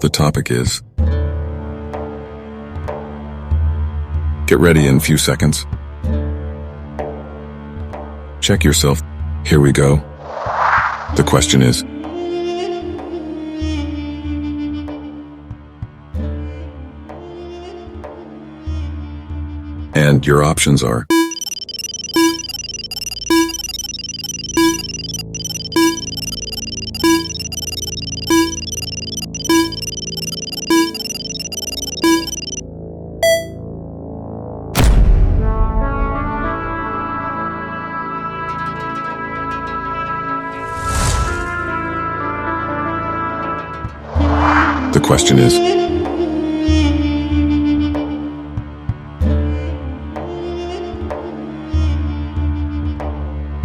The topic is... Get ready in a few seconds. Check yourself. Here we go. The question is... And your options are... The question is...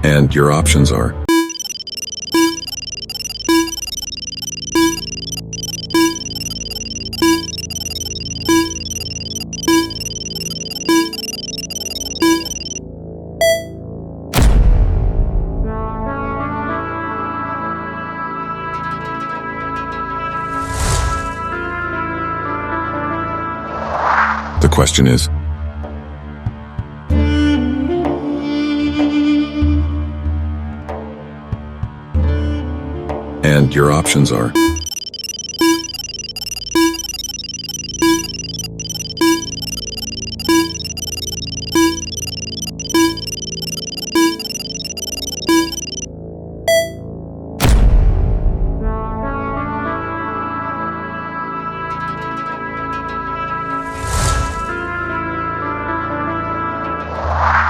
And your options are...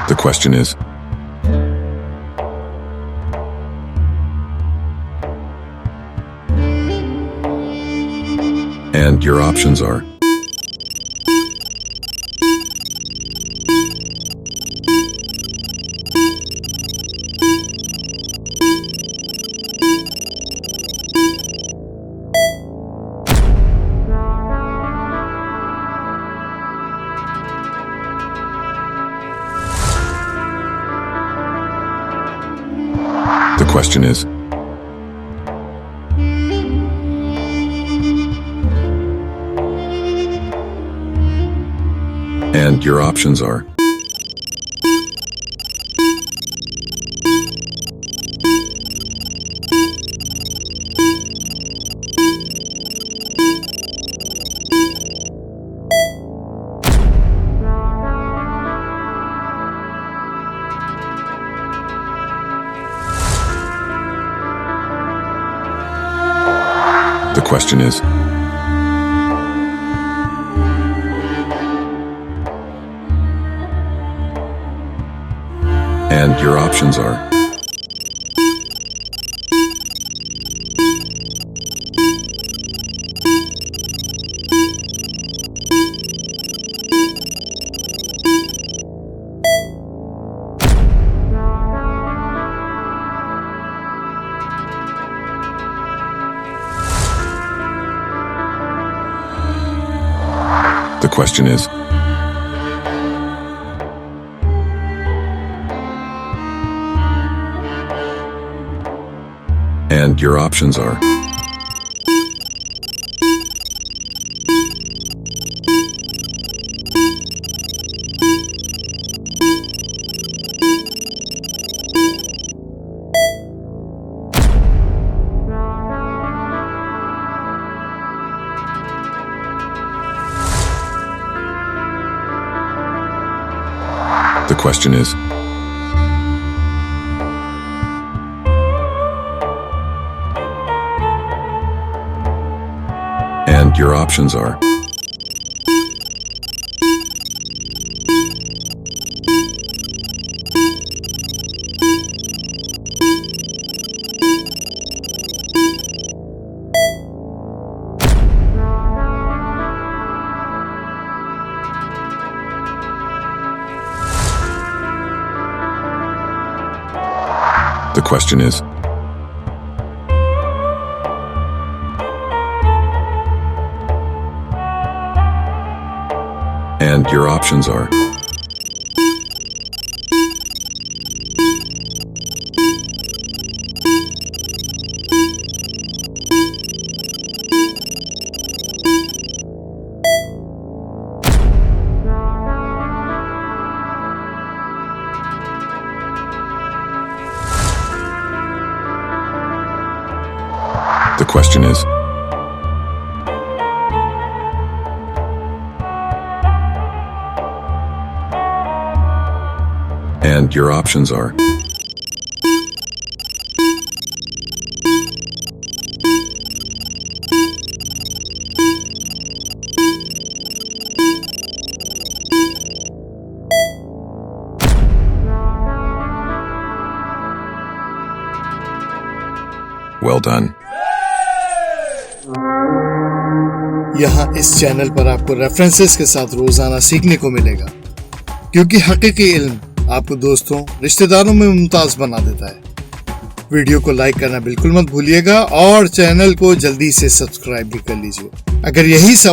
The question is... And your options are... The question is... And your options are... The question is... And your options are... The question is... And your options are... The question is... And your options are... The question is... And your options are... The question is... And your options are... The question is, and your options are well done. यहाँ इस channel पर आपको references के साथ रोजाना सीखने को मिलेगा, क्योंकि हकीकी इल्म आपको दोस्तों रिश्तेदारों में मुमताज बना देता है। वीडियो को लाइक करना बिल्कुल मत भूलिएगा और चैनल को जल्दी से सब्सक्राइब भी कर लीजिए। अगर यही सवाल